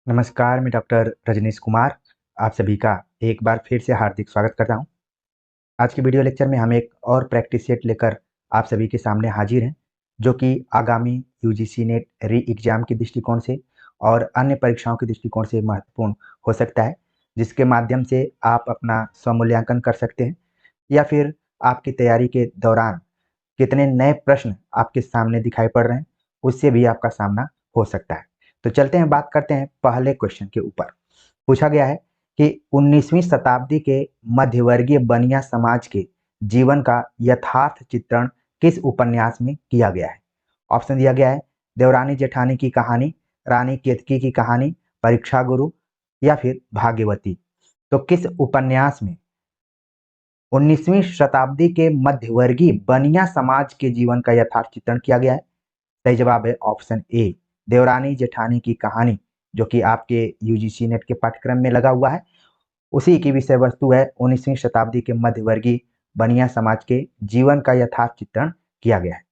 नमस्कार, मैं डॉक्टर रजनीश कुमार आप सभी का एक बार फिर से हार्दिक स्वागत करता हूं। आज के वीडियो लेक्चर में हम एक और प्रैक्टिस सेट लेकर आप सभी के सामने हाजिर हैं, जो कि आगामी यूजीसी नेट री एग्ज़ाम के दृष्टिकोण से और अन्य परीक्षाओं के दृष्टिकोण से महत्वपूर्ण हो सकता है, जिसके माध्यम से आप अपना स्वमूल्यांकन कर सकते हैं या फिर आपकी तैयारी के दौरान कितने नए प्रश्न आपके सामने दिखाई पड़ रहे हैं, उससे भी आपका सामना हो सकता है। तो चलते हैं, बात करते हैं पहले क्वेश्चन के ऊपर। पूछा गया है कि 19वीं शताब्दी के मध्यवर्गीय बनिया समाज के जीवन का यथार्थ चित्रण किस उपन्यास में किया गया है। ऑप्शन दिया गया है देवरानी जेठानी की कहानी, रानी केतकी की कहानी, परीक्षा गुरु या फिर भाग्यवती। तो किस उपन्यास में 19वीं शताब्दी के मध्यवर्गीय बनिया समाज के जीवन का यथार्थ चित्रण किया गया है? सही जवाब है ऑप्शन ए, देवरानी जेठानी की कहानी, जो कि आपके यूजीसी नेट के पाठ्यक्रम में लगा हुआ है। उसी की विषय वस्तु है 19वीं शताब्दी के मध्यवर्गीय बनिया समाज के जीवन का यथार्थ चित्रण किया गया है।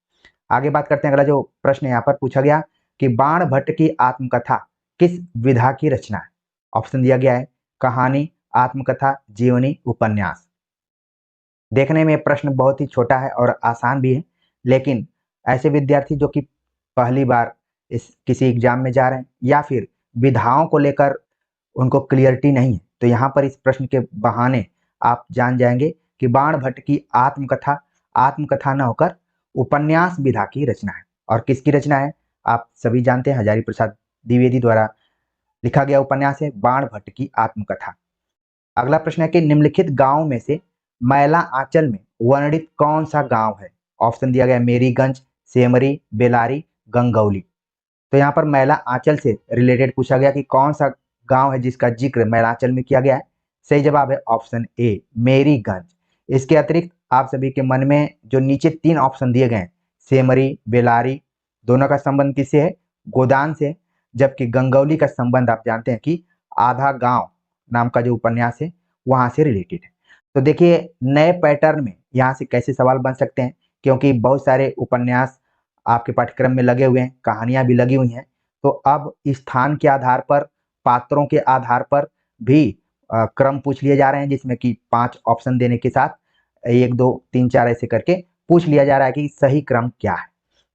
आगे बात करते हैं, अगला जो प्रश्न यहाँ पर पूछा गया कि बाण भट्ट की आत्मकथा किस विधा की रचना है। ऑप्शन दिया गया है कहानी, आत्मकथा, जीवनी, उपन्यास। देखने में प्रश्न बहुत ही छोटा है और आसान भी है, लेकिन ऐसे विद्यार्थी जो कि पहली बार इस किसी एग्जाम में जा रहे हैं या फिर विधाओं को लेकर उनको क्लियरिटी नहीं है, तो यहाँ पर इस प्रश्न के बहाने आप जान जाएंगे कि बाण भट्ट की आत्मकथा आत्मकथा न होकर उपन्यास विधा की रचना है। और किसकी रचना है आप सभी जानते हैं, हजारी प्रसाद द्विवेदी द्वारा लिखा गया उपन्यास है बाण भट्ट की आत्मकथा। अगला प्रश्न है कि निम्नलिखित गांव में से मैला आंचल में वर्णित कौन सा गांव है। ऑप्शन दिया गया मेरीगंज, सेमरी, बेलारी, गंगौली। तो यहाँ पर मैला आंचल से रिलेटेड पूछा गया कि कौन सा गांव है जिसका जिक्र मैलांचल में किया गया है। सही जवाब है ऑप्शन ए, मेरीगंज। इसके अतिरिक्त आप सभी के मन में जो नीचे तीन ऑप्शन दिए गए हैं, सेमरी, बेलारी, दोनों का संबंध किससे है? गोदान से। जबकि गंगौली का संबंध आप जानते हैं कि आधा गांव नाम का जो उपन्यास है वहां से रिलेटेड है। तो देखिए नए पैटर्न में यहाँ से कैसे सवाल बन सकते हैं, क्योंकि बहुत सारे उपन्यास आपके पाठ्यक्रम में लगे हुए हैं, कहानियां भी लगी हुई हैं। तो अब स्थान के आधार पर, पात्रों के आधार पर भी क्रम पूछ लिए जा रहे हैं, जिसमें कि 5 ऑप्शन देने के साथ 1 2 3 4 ऐसे करके पूछ लिया जा रहा है कि सही क्रम क्या है।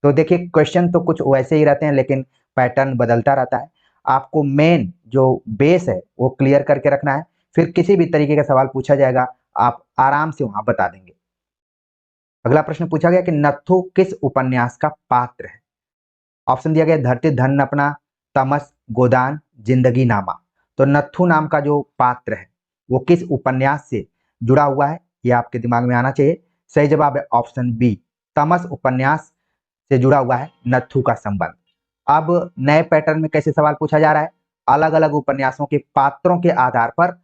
तो देखिए क्वेश्चन तो कुछ वैसे ही रहते हैं, लेकिन पैटर्न बदलता रहता है। आपको मेन जो बेस है वो क्लियर करके रखना है, फिर किसी भी तरीके का सवाल पूछा जाएगा आप आराम से वहां बता देंगे। अगला प्रश्न पूछा गया कि नत्थू किस उपन्यास का पात्र है। ऑप्शन दिया गया धरती धन अपना, तमस, गोदान, जिंदगी नामा। तो नत्थू नाम का जो पात्र है वो किस उपन्यास से जुड़ा हुआ है, ये आपके दिमाग में आना चाहिए। सही जवाब है ऑप्शन बी, तमस उपन्यास से जुड़ा हुआ है नत्थू का संबंध। अब नए पैटर्न में कैसे सवाल पूछा जा रहा है, अलग अलग उपन्यासों के पात्रों के आधार पर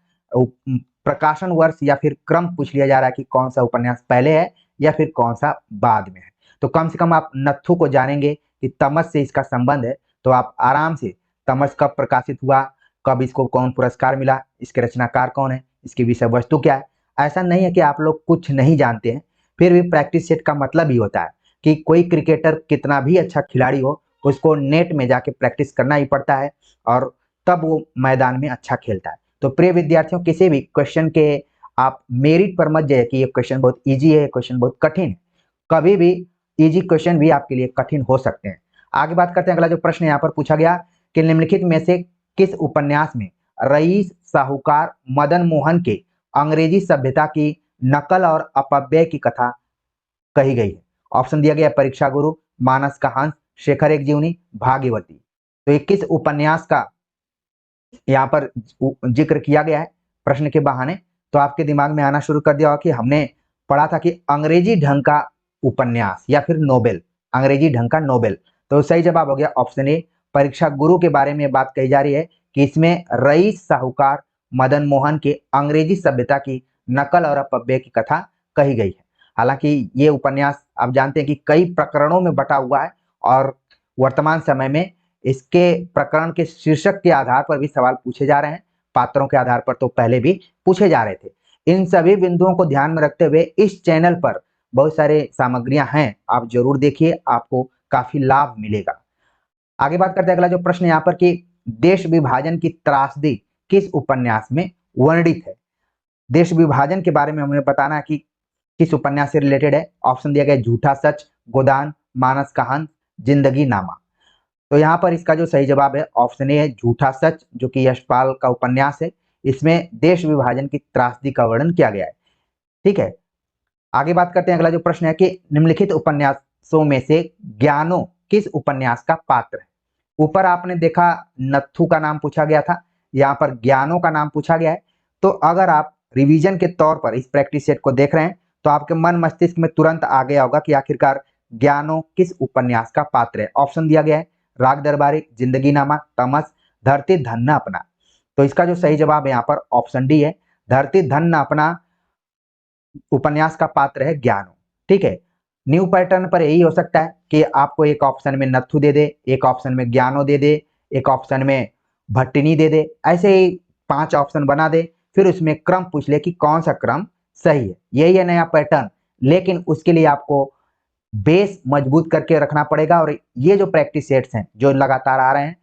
प्रकाशन वर्ष या फिर क्रम पूछ लिया जा रहा है कि कौन सा उपन्यास पहले है या फिर कौन सा बाद में है। तो कम से कम आप नत्थू को जानेंगे कि तमस से इसका संबंध है, तो आप आराम से तमस कब प्रकाशित हुआ, कब इसको कौन पुरस्कार मिला, इसके रचनाकार कौन है, इसकी विषय वस्तु क्या है। ऐसा नहीं है कि आप लोग कुछ नहीं जानते हैं, फिर भी प्रैक्टिस सेट का मतलब ही होता है कि कोई क्रिकेटर कितना भी अच्छा खिलाड़ी हो, उसको नेट में जाके प्रैक्टिस करना ही पड़ता है और तब वो मैदान में अच्छा खेलता है। तो प्रिय विद्यार्थियों, किसी भी क्वेश्चन के आप मेरिट पर मत जाइए कि ये क्वेश्चन बहुत इजी है, क्वेश्चन बहुत कठिन है। कभी भी इजी क्वेश्चन भी आपके लिए कठिन हो सकते हैं। आगे बात करते हैं, अगला जो प्रश्न यहाँ पर पूछा गया कि निम्नलिखित में से किस उपन्यास में रईस साहूकार मदन मोहन के अंग्रेजी सभ्यता की नकल और अपव्यय की कथा कही गई है। ऑप्शन दिया गया परीक्षा गुरु, मानस का हंस, शेखर एक जीवनी, भाग्यवती। तो ये किस उपन्यास का यहाँ पर जिक्र किया गया है प्रश्न के बहाने, तो आपके दिमाग में आना शुरू कर दिया होगा कि हमने पढ़ा था कि अंग्रेजी ढंग का उपन्यास या फिर नोबेल, अंग्रेजी ढंग का नोबेल। तो सही जवाब हो गया ऑप्शन ए, परीक्षा गुरु के बारे में बात कही जा रही है कि इसमें रईस साहूकार मदन मोहन के अंग्रेजी सभ्यता की नकल और अपव्यय की कथा कही गई है। हालांकि ये उपन्यास आप जानते हैं कि कई प्रकरणों में बटा हुआ है और वर्तमान समय में इसके प्रकरण के शीर्षक के आधार पर भी सवाल पूछे जा रहे हैं, पात्रों के आधार पर तो पहले भी पूछे जा रहे थे। इन सभी बिंदुओं को ध्यान में रखते हुए इस चैनल पर बहुत सारे सामग्रियां हैं, आप जरूर देखिए, आपको काफी लाभ मिलेगा। आगे बात करते हैं, अगला जो प्रश्न यहाँ पर कि देश विभाजन की त्रासदी किस उपन्यास में वर्णित है? देश विभाजन के बारे में हमें बताना है कि किस उपन्यास से रिलेटेड है। ऑप्शन दिया गया झूठा सच, गोदान, मानस का हंस, जिंदगी नामा। तो यहाँ पर इसका जो सही जवाब है ऑप्शन ए है झूठा सच, जो कि यशपाल का उपन्यास है। इसमें देश विभाजन की त्रासदी का वर्णन किया गया है। ठीक है, आगे बात करते हैं। अगला जो प्रश्न है कि निम्नलिखित उपन्यासों में से ज्ञानो किस उपन्यास का पात्र है? ऊपर आपने देखा नत्थू का नाम पूछा गया था, यहाँ पर ज्ञानो का नाम पूछा गया है। तो अगर आप रिवीजन के तौर पर इस प्रैक्टिस सेट को देख रहे हैं तो आपके मन मस्तिष्क में तुरंत आ गया होगा कि आखिरकार ज्ञानो किस उपन्यास का पात्र है। ऑप्शन दिया गया है राग दरबारी, जिंदगी नामा, तमस, धरती धन्ना अपना। तो इसका जो सही जवाब है यहाँ पर ऑप्शन डी है, धरती धन्ना अपना उपन्यास का पात्र है ज्ञानो। ठीक है, न्यू पैटर्न पर यही हो सकता है कि आपको एक ऑप्शन में नत्थु दे दे, एक ऑप्शन में ज्ञानो दे दे, एक ऑप्शन में भट्टिनी दे दे, ऐसे ही 5 ऑप्शन बना दे, फिर उसमें क्रम पूछ ले कि कौन सा क्रम सही है। यही है नया पैटर्न, लेकिन उसके लिए आपको बेस मजबूत करके रखना पड़ेगा। और ये जो प्रैक्टिस सेट्स हैं जो लगातार आ रहे हैं,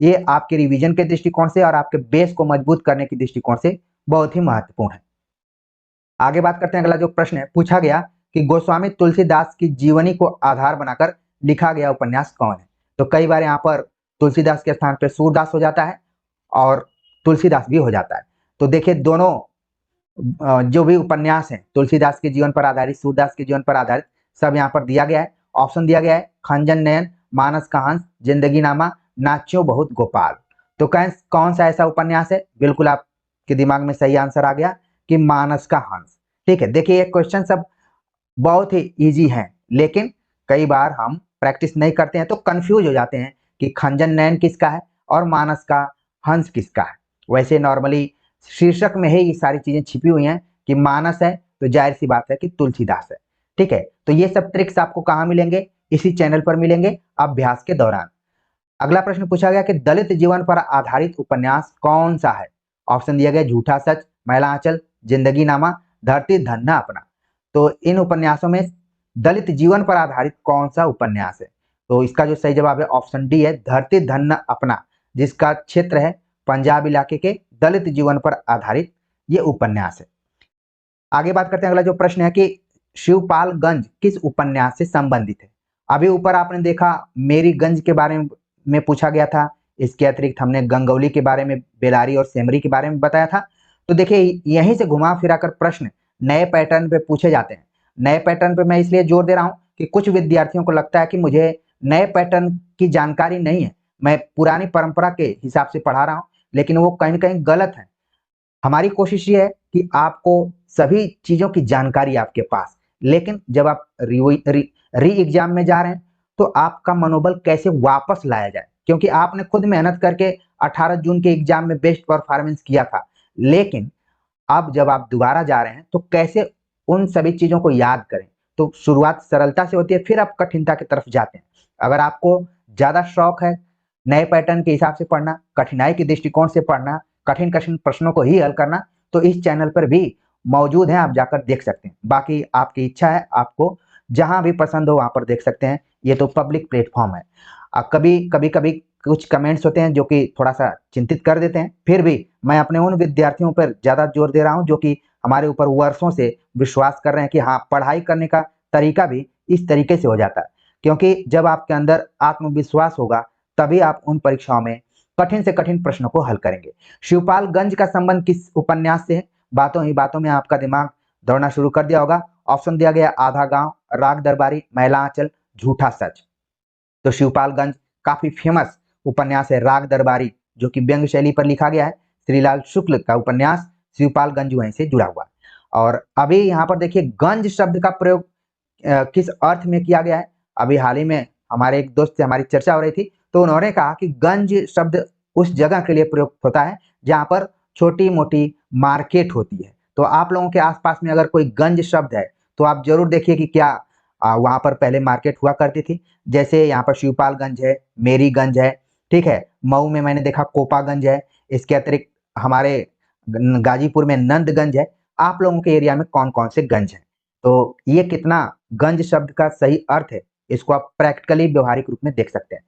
ये आपके रिवीजन के दृष्टिकोण से और आपके बेस को मजबूत करने के दृष्टिकोण से बहुत ही महत्वपूर्ण है। आगे बात करते हैं। अगला जो प्रश्न है पूछा गया कि गोस्वामी तुलसीदास की जीवनी को आधार बनाकर लिखा गया उपन्यास कौन है? तो कई बार यहाँ पर तुलसीदास के स्थान पर सूरदास हो जाता है और तुलसीदास भी हो जाता है। तो देखिए दोनों जो भी उपन्यास हैं तुलसीदास के जीवन पर आधारित, सूरदास के जीवन पर आधारित, सब यहाँ पर दिया गया है। ऑप्शन दिया गया है खंजन नयन, मानस का हंस, जिंदगी नामा, नाच्यो बहुत गोपाल। तो कौन सा ऐसा उपन्यास है? बिल्कुल आपके दिमाग में सही आंसर आ गया कि मानस का हंस। ठीक है, देखिए ये क्वेश्चन सब बहुत ही इजी हैं, लेकिन कई बार हम प्रैक्टिस नहीं करते हैं तो कंफ्यूज हो जाते हैं कि खंजन नयन किसका है और मानस का हंस किसका है। वैसे नॉर्मली शीर्षक में ही ये सारी चीजें छिपी हुई हैं कि मानस है तो जाहिर सी बात है कि तुलसीदास है। ठीक है, तो ये सब ट्रिक्स आपको कहाँ मिलेंगे? इसी चैनल पर मिलेंगे अभ्यास के दौरान। अगला प्रश्न पूछा गया कि दलित जीवन पर आधारित उपन्यास कौन सा है? ऑप्शन दिया गया झूठा सच, महिला आंचल, जिंदगी नामा, धरती धन्ना अपना। तो इन उपन्यासों में दलित जीवन पर आधारित कौन सा उपन्यास है? तो इसका जो सही जवाब है ऑप्शन डी है, धरती धन्ना अपना, जिसका क्षेत्र है पंजाब इलाके के दलित जीवन पर आधारित ये उपन्यास है। आगे बात करते हैं। अगला जो प्रश्न है कि शिवपालगंज किस उपन्यास से संबंधित है? अभी ऊपर आपने देखा मेरीगंज के बारे में पूछा गया था, इसके अतिरिक्त हमने गंगौली के बारे में, बेलारी और सेमरी के बारे में बताया था। तो देखिए यहीं से घुमा फिरा कर प्रश्न नए पैटर्न पे पूछे जाते हैं। नए पैटर्न पे मैं इसलिए जोर दे रहा हूँ कि कुछ विद्यार्थियों को लगता है कि मुझे नए पैटर्न की जानकारी नहीं है, मैं पुरानी परंपरा के हिसाब से पढ़ा रहा हूँ, लेकिन वो कहीं ना कहीं गलत है। हमारी कोशिश ये है कि आपको सभी चीजों की जानकारी आपके पास, लेकिन जब आप री एग्जाम में जा रहे हैं तो आपका मनोबल कैसे वापस लाया जाए, क्योंकि आपने खुद मेहनत करके 18 जून के एग्जाम में बेस्ट परफॉर्मेंस किया था, लेकिन अब जब आप दोबारा जा रहे हैं तो कैसे उन सभी चीजों को याद करें। तो शुरुआत सरलता से होती है, फिर आप कठिनता की तरफ जाते हैं। अगर आपको ज्यादा शौक है नए पैटर्न के हिसाब से पढ़ना, कठिनाई के दृष्टिकोण से पढ़ना, कठिन कठिन प्रश्नों को ही हल करना, तो इस चैनल पर भी मौजूद है, आप जाकर देख सकते हैं। बाकी आपकी इच्छा है, आपको जहां भी पसंद हो वहां पर देख सकते हैं, ये तो पब्लिक प्लेटफॉर्म है। कभी कुछ कमेंट्स होते हैं जो कि थोड़ा सा चिंतित कर देते हैं, फिर भी मैं अपने उन विद्यार्थियों पर ज्यादा जोर दे रहा हूं जो कि हमारे ऊपर वर्षों से विश्वास कर रहे हैं कि हाँ, पढ़ाई करने का तरीका भी इस तरीके से हो जाता है। क्योंकि जब आपके अंदर आत्मविश्वास होगा तभी आप उन परीक्षाओं में कठिन से कठिन प्रश्नों को हल करेंगे। शिवपालगंज का संबंध किस उपन्यास से है? बातों ही बातों में आपका दिमाग दौड़ना शुरू कर दिया होगा। ऑप्शन दिया गया आधा गांव, राग दरबारी, महिला आंचल, झूठा सच। तो शिवपालगंज काफी फेमस उपन्यास है राग दरबारी, जो कि व्यंग्य शैली पर लिखा गया है। श्रीलाल शुक्ल का उपन्यास शिवपालगंज वहीं से जुड़ा हुआ है। और अभी यहाँ पर देखिए गंज शब्द का प्रयोग किस अर्थ में किया गया है? अभी हाल ही में हमारे एक दोस्त से हमारी चर्चा हो रही थी, तो उन्होंने कहा कि गंज शब्द उस जगह के लिए प्रयोग होता है जहाँ पर छोटी मोटी मार्केट होती है। तो आप लोगों के आसपास में अगर कोई गंज शब्द है तो आप जरूर देखिए कि क्या वहां पर पहले मार्केट हुआ करती थी। जैसे यहाँ पर शिवपालगंज है, मेरीगंज है, ठीक है, मऊ में मैंने देखा कोपागंज है, इसके अतिरिक्त हमारे गाजीपुर में नंदगंज है। आप लोगों के एरिया में कौन कौन से गंज है? तो ये कितना गंज शब्द का सही अर्थ है, इसको आप प्रैक्टिकली व्यवहारिक रूप में देख सकते हैं।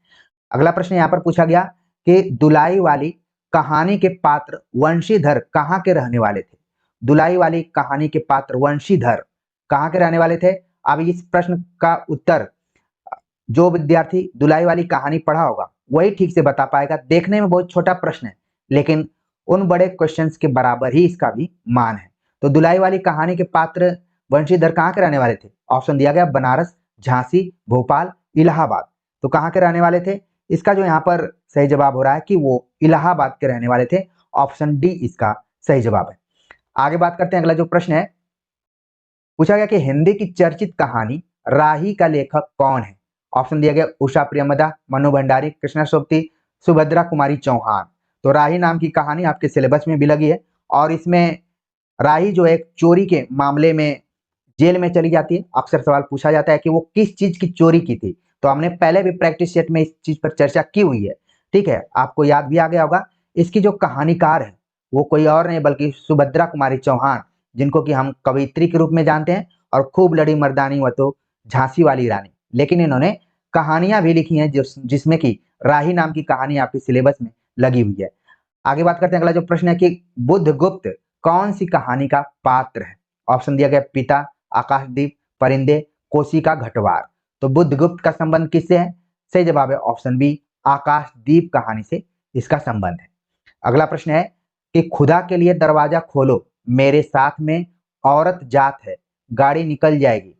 अगला प्रश्न यहाँ पर पूछा गया कि दुलाई वाली कहानी के पात्र वंशीधर कहाँ के रहने वाले थे। दुलाई वाली कहानी के पात्र वंशीधर कहाँ के रहने वाले थे। अब इस प्रश्न का उत्तर जो विद्यार्थी दुलाई वाली कहानी पढ़ा होगा वही ठीक से बता पाएगा। देखने में बहुत छोटा प्रश्न है, लेकिन उन बड़े क्वेश्चंस के बराबर ही इसका भी मान है। तो दुलाई वाली कहानी के पात्र वंशीधर कहाँ के रहने वाले थे। ऑप्शन दिया गया बनारस, झांसी, भोपाल, इलाहाबाद। तो कहाँ के रहने वाले थे। इसका जो यहाँ पर सही जवाब हो रहा है कि वो इलाहाबाद के रहने वाले थे। ऑप्शन डी इसका सही जवाब है। आगे बात करते हैं। अगला जो प्रश्न है पूछा गया कि हिंदी की चर्चित कहानी राही का लेखक कौन है। ऑप्शन दिया गया उषा प्रियमदा, मनु भंडारी, कृष्णा सोबती, सुभद्रा कुमारी चौहान। तो राही नाम की कहानी आपके सिलेबस में भी लगी है और इसमें राही जो एक चोरी के मामले में जेल में चली जाती है। अक्सर सवाल पूछा जाता है कि वो किस चीज की चोरी की थी। तो हमने पहले भी प्रैक्टिस सेट में इस चीज पर चर्चा की हुई है, ठीक है, आपको याद भी आ गया होगा। इसकी जो कहानीकार है वो कोई और नहीं बल्कि सुभद्रा कुमारी चौहान, जिनको कि हम कवयित्री के रूप में जानते हैं और खूब लड़ी मर्दानी व तो झांसी वाली रानी। लेकिन इन्होंने कहानियां भी लिखी हैं जिसमें कि राही नाम की कहानी आपके सिलेबस में लगी हुई है। आगे बात करते हैं। अगला जो प्रश्न है कि बुद्धगुप्त कौन सी कहानी का पात्र है। ऑप्शन दिया गया पिता, आकाशदीप, परिंदे, कोशिका, घटवार। तो बुद्धगुप्त का संबंध किससे है। सही जवाब है ऑप्शन बी, आकाशदीप कहानी से इसका संबंध है। अगला प्रश्न है कि खुदा के लिए दरवाजा खोलो, मेरे साथ में औरत जात है, गाड़ी निकल जाएगी,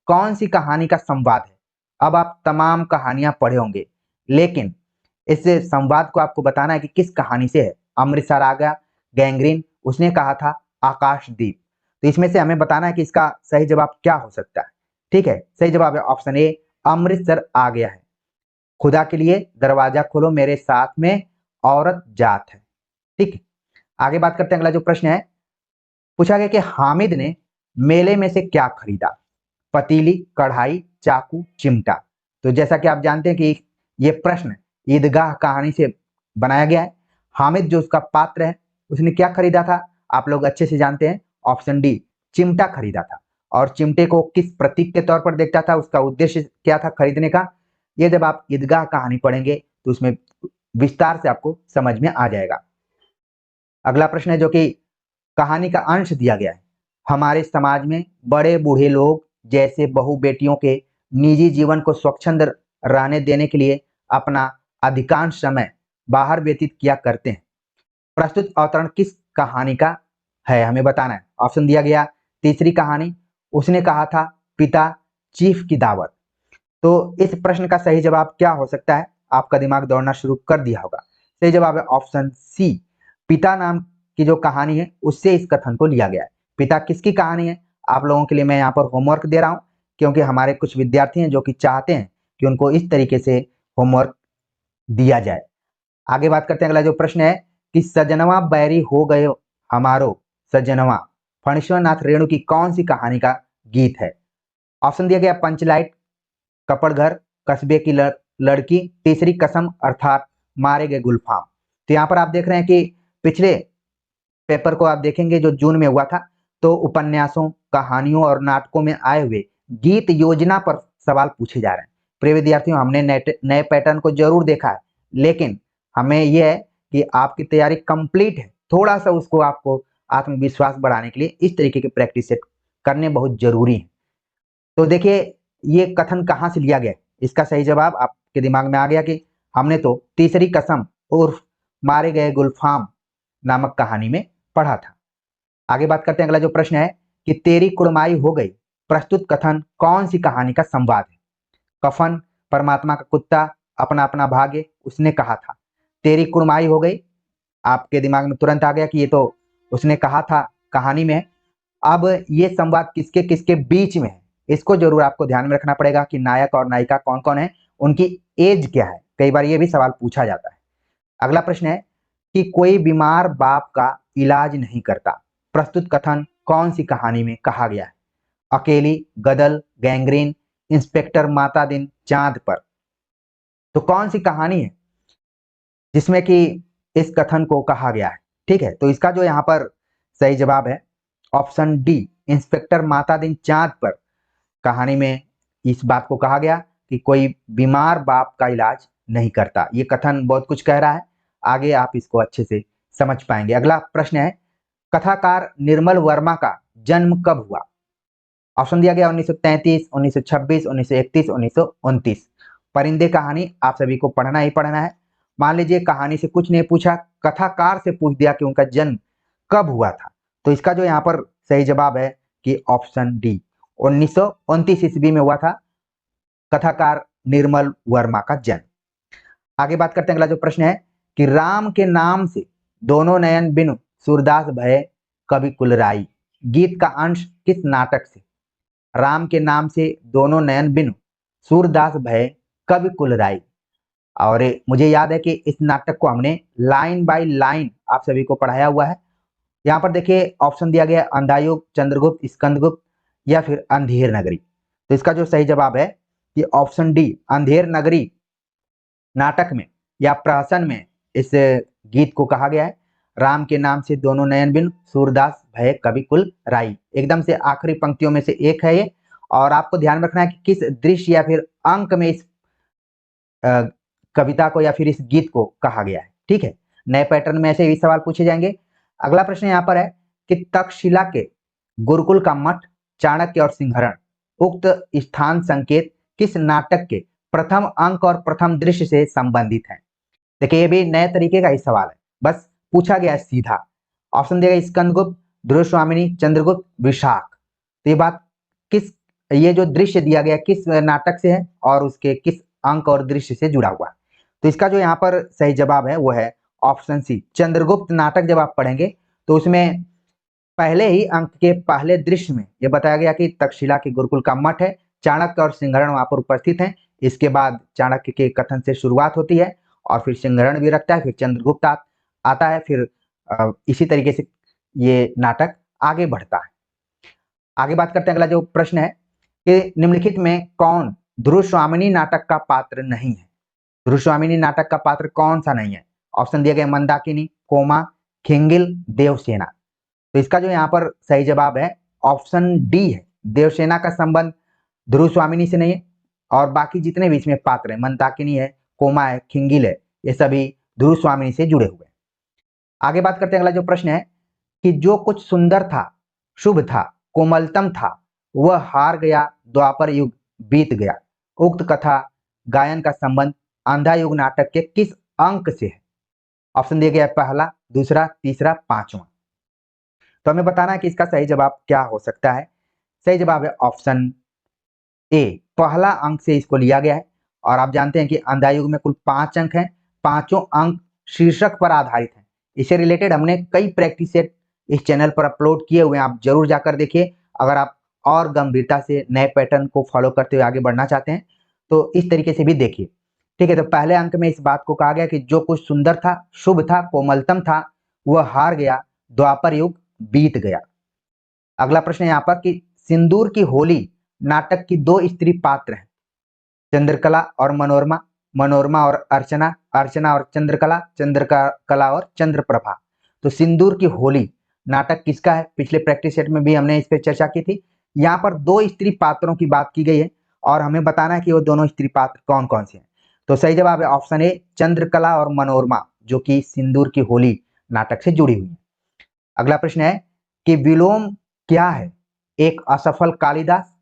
कौन सी कहानी का संवाद है। अब आप तमाम कहानियां पढ़े होंगे, लेकिन इस संवाद को आपको बताना है कि किस कहानी से है। अमृतसर आ गया, गैंग्रीन, उसने कहा था आकाशदीप। तो इसमें से हमें बताना है कि इसका सही जवाब क्या हो सकता है। ठीक है, सही जवाब है ऑप्शन ए, अमृतसर आ गया है। खुदा के लिए दरवाजा खोलो, मेरे साथ में औरत जात है। ठीक है, आगे बात करते हैं। अगला जो प्रश्न है पूछा गया कि हामिद ने मेले में से क्या खरीदा। पतीली, कढ़ाई, चाकू, चिमटा। तो जैसा कि आप जानते हैं कि ये प्रश्न ईदगाह कहानी से बनाया गया है। हामिद जो उसका पात्र है उसने क्या खरीदा था, आप लोग अच्छे से जानते हैं। ऑप्शन डी, चिमटा खरीदा था। और चिमटे को किस प्रतीक के तौर पर देखता था, उसका उद्देश्य क्या था खरीदने का, ये जब आप ईदगाह कहानी पढ़ेंगे तो उसमें विस्तार से आपको समझ में आ जाएगा। अगला प्रश्न है जो कि कहानी का अंश दिया गया है। हमारे समाज में बड़े बूढ़े लोग जैसे बहू बेटियों के निजी जीवन को स्वच्छंद रहने देने के लिए अपना अधिकांश समय बाहर व्यतीत किया करते हैं। प्रस्तुत अवतरण किस कहानी का है, हमें बताना है। ऑप्शन दिया गया तीसरी कहानी, उसने कहा था पिता, चीफ की दावत। तो इस प्रश्न का सही जवाब क्या हो सकता है, आपका दिमाग दौड़ना शुरू कर दिया होगा। सही जवाब है ऑप्शन सी, पिता नाम की जो कहानी है उससे इस कथन को लिया गया है। पिता किसकी कहानी है, आप लोगों के लिए मैं यहाँ पर होमवर्क दे रहा हूँ, क्योंकि हमारे कुछ विद्यार्थी हैं जो कि चाहते हैं कि उनको इस तरीके से होमवर्क दिया जाए। आगे बात करते हैं। अगला जो प्रश्न है कि सजनवा बैरी हो गए हमारो सजनवा, फणीश्वर नाथ रेणु की कौन सी कहानी का गीत है। ऑप्शन दिया गया पंचलाइट, कपड़घर, कस्बे की लड़की, तीसरी कसम अर्थात मारे गए गुलफाम। तो यहाँ पर आप देख रहे हैं कि पिछले पेपर को आप देखेंगे जो जून में हुआ था, तो उपन्यासों, कहानियों और नाटकों में आए हुए गीत योजना पर सवाल पूछे जा रहे हैं। प्रिय विद्यार्थियों, हमने नए पैटर्न को जरूर देखा है, लेकिन हमें यह है कि आपकी तैयारी कंप्लीट है। थोड़ा सा उसको आपको आत्मविश्वास बढ़ाने के लिए इस तरीके के प्रैक्टिस सेट करने बहुत जरूरी है। तो देखिए ये कथन कहाँ से लिया गया, इसका सही जवाब आपके दिमाग में आ गया कि हमने तो तीसरी कसम उर्फ मारे गए गुलफाम नामक कहानी में पढ़ा था। आगे बात करते हैं। अगला जो प्रश्न है कि तेरी कुड़माई हो गई, प्रस्तुत कथन कौन सी कहानी का संवाद है। कफन, परमात्मा का कुत्ता, अपना अपना भाग्य, उसने कहा था। तेरी कुड़माई हो गई आपके दिमाग में तुरंत आ गया कि ये तो उसने कहा था कहानी में। अब ये संवाद किसके किसके बीच में है, इसको जरूर आपको ध्यान में रखना पड़ेगा कि नायक और नायिका कौन कौन है, उनकी एज क्या है। कई बार ये भी सवाल पूछा जाता है। अगला प्रश्न है कि कोई बीमार बाप का इलाज नहीं करता, प्रस्तुत कथन कौन सी कहानी में कहा गया है। अकेली, गदल, गैंग्रीन, इंस्पेक्टर माता दिन चांद पर। तो कौन सी कहानी है जिसमें कि इस कथन को कहा गया है। ठीक है, तो इसका जो यहाँ पर सही जवाब है ऑप्शन डी, इंस्पेक्टर माता दिन चांद पर कहानी में इस बात को कहा गया कि कोई बीमार बाप का इलाज नहीं करता। ये कथन बहुत कुछ कह रहा है। आगे आप इसको अच्छे से समझ पाएंगे। अगला प्रश्न है, कथाकार निर्मल वर्मा का जन्म कब हुआ? ऑप्शन दिया गया 1933, 1926, 1931, 1929। परिंदे कहानी आप सभी को पढ़ना ही पढ़ना है। मान लीजिए कहानी से कुछ नहीं पूछा, कथाकार से पूछ दिया कि उनका जन्म कब हुआ था, तो इसका जो यहाँ पर सही जवाब है कि ऑप्शन डी 1929 ईस्वी में हुआ था कथाकार निर्मल वर्मा का जन्म। आगे बात करते हैं, अगला जो प्रश्न है कि राम के नाम से दोनों नयन बिनु सूरदास भय कवि कुलराई, गीत का अंश किस नाटक से? राम के नाम से दोनों नयन बिनु सूरदास भय कवि कुलराई। और मुझे याद है कि इस नाटक को हमने लाइन बाय लाइन आप सभी को पढ़ाया हुआ है। यहाँ पर देखिए ऑप्शन दिया गया अंधायुग, चंद्रगुप्त, स्कंदगुप्त या फिर अंधेर नगरी। तो इसका जो सही जवाब है कि ऑप्शन डी अंधेर नगरी नाटक में या प्रहसन में इस गीत को कहा गया है। राम के नाम से दोनों नयन बिनु सूरदास भय कवि कुल राई, एकदम से आखिरी पंक्तियों में से एक है ये। और आपको ध्यान रखना है कि किस दृश्य या फिर अंक में इस कविता को या फिर इस गीत को कहा गया है। ठीक है, नए पैटर्न में ऐसे ही सवाल पूछे जाएंगे। अगला प्रश्न यहाँ पर है कि तक्षशिला के गुरुकुल का मठ, चाणक्य और सिंहरण उक्त स्थान संकेत किस नाटक के प्रथम अंक और प्रथम दृश्य से संबंधित है? देखिए ये भी नए तरीके का ही सवाल है, बस पूछा गया है सीधा। ऑप्शन देगा स्कंदगुप्त, ध्रुव स्वामिनी, चंद्रगुप्त, विशाख। तो ये बात किस, ये जो दृश्य दिया गया किस नाटक से है और उसके किस अंक और दृश्य से जुड़ा हुआ है? तो इसका जो यहाँ पर सही जवाब है वो है ऑप्शन सी चंद्रगुप्त नाटक। जब आप पढ़ेंगे तो उसमें पहले ही अंक के पहले दृश्य में यह बताया गया कि तक्षशिला के गुरुकुल का मठ है, चाणक्य और सिंहरण वहां पर उपस्थित हैं। इसके बाद चाणक्य के कथन से शुरुआत होती है और फिर सिंहरण भी रखता है, फिर चंद्रगुप्त आता है, फिर इसी तरीके से ये नाटक आगे बढ़ता है। आगे बात करते हैं, अगला जो प्रश्न है कि निम्नलिखित में कौन ध्रुव स्वामिनी नाटक का पात्र नहीं है? ध्रुव स्वामिनी नाटक का पात्र कौन सा नहीं है? ऑप्शन दिया गया मंदाकिनी, कोमा, खिंगिल, देवसेना। तो इसका जो यहाँ पर सही जवाब है ऑप्शन डी है। देवसेना का संबंध ध्रुव स्वामिनी से नहीं है और बाकी जितने भी इसमें पात्र है, मंदाकिनी है, कोमा है, खिंगिल है, ये सभी ध्रुव स्वामिनी से जुड़े हुए हैं। आगे बात करते हैं, अगला जो प्रश्न है कि जो कुछ सुंदर था, शुभ था, कोमलतम था, वह हार गया, द्वापर युग बीत गया। उक्त कथा गायन का संबंध अंधा युग नाटक के किस अंक से है? ऑप्शन दिया गया पहला, दूसरा, तीसरा, पांचवा। तो हमें बताना है कि इसका सही जवाब क्या हो सकता है। सही जवाब है ऑप्शन ए, पहला अंक से इसको लिया गया है। और आप जानते हैं कि अंधा युग में कुल 5 अंक हैं, पांचों अंक शीर्षक पर आधारित हैं। इससे रिलेटेड हमने कई प्रैक्टिस सेट इस चैनल पर अपलोड किए हुए हैं, आप जरूर जाकर देखिए। अगर आप और गंभीरता से नए पैटर्न को फॉलो करते हुए आगे बढ़ना चाहते हैं तो इस तरीके से भी देखिए। ठीक है, तो पहले अंक में इस बात को कहा गया कि जो कुछ सुंदर था, शुभ था, कोमलतम था, वह हार गया, द्वापर युग बीत गया। अगला प्रश्न यहाँ पर कि सिंदूर की होली नाटक की 2 स्त्री पात्र हैं, चंद्रकला और मनोरमा, मनोरमा और अर्चना, अर्चना और चंद्रकला, चंद्रकला और चंद्रप्रभा। तो सिंदूर की होली नाटक किसका है? पिछले प्रैक्टिस सेट में भी हमने इस पर चर्चा की थी। यहाँ पर 2 स्त्री पात्रों की बात की गई है और हमें बताना है कि वो दोनों स्त्री पात्र कौन कौन से हैं। तो सही जवाब है ऑप्शन ए, चंद्रकला और मनोरमा, जो कि सिंदूर की होली नाटक से जुड़ी हुई है। अगला प्रश्न है कि विलोम क्या है? एक असफल कालिदास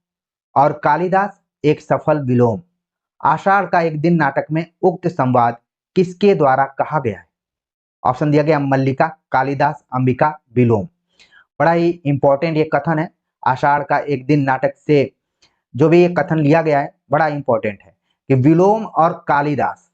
और कालिदास एक सफल विलोम। आषाढ़ का एक दिन नाटक में उक्त संवाद किसके द्वारा कहा गया है? ऑप्शन दिया गया मल्लिका, कालिदास, अंबिका, विलोम। बड़ा ही इंपॉर्टेंट ये कथन है। आषाढ़ का एक दिन नाटक से जो भी ये कथन लिया गया है बड़ा इंपॉर्टेंट है कि विलोम और कालिदास,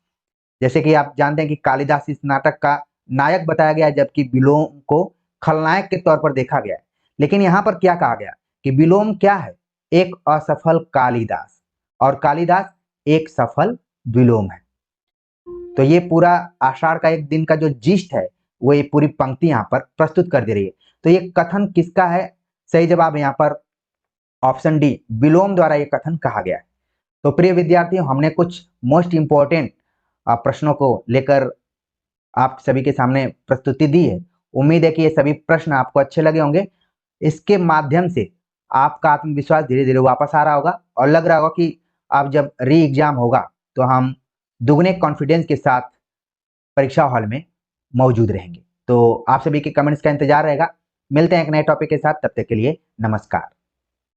जैसे कि आप जानते हैं कि कालिदास इस नाटक का नायक बताया गया है जबकि विलोम को खलनायक के तौर पर देखा गया है। लेकिन यहाँ पर क्या कहा गया कि विलोम क्या है? एक असफल कालिदास और कालिदास एक सफल विलोम है। तो ये पूरा आषाढ़ का एक दिन का जो जिस्ट है वो ये पूरी पंक्ति यहाँ पर प्रस्तुत कर दे रही है। तो ये कथन किसका है? सही जवाब यहाँ पर ऑप्शन डी, विलोम द्वारा ये कथन कहा गया है। तो प्रिय विद्यार्थियों, हमने कुछ मोस्ट इंपॉर्टेंट प्रश्नों को लेकर आप सभी के सामने प्रस्तुति दी है। उम्मीद है कि ये सभी प्रश्न आपको अच्छे लगे होंगे। इसके माध्यम से आपका आत्मविश्वास धीरे धीरे वापस आ रहा होगा और लग रहा होगा कि आप जब री एग्जाम होगा तो हम दुगने कॉन्फिडेंस के साथ परीक्षा हॉल में मौजूद रहेंगे। तो आप सभी के कमेंट्स का इंतजार रहेगा। मिलते हैं एक नए टॉपिक के साथ, तब तक के लिए नमस्कार।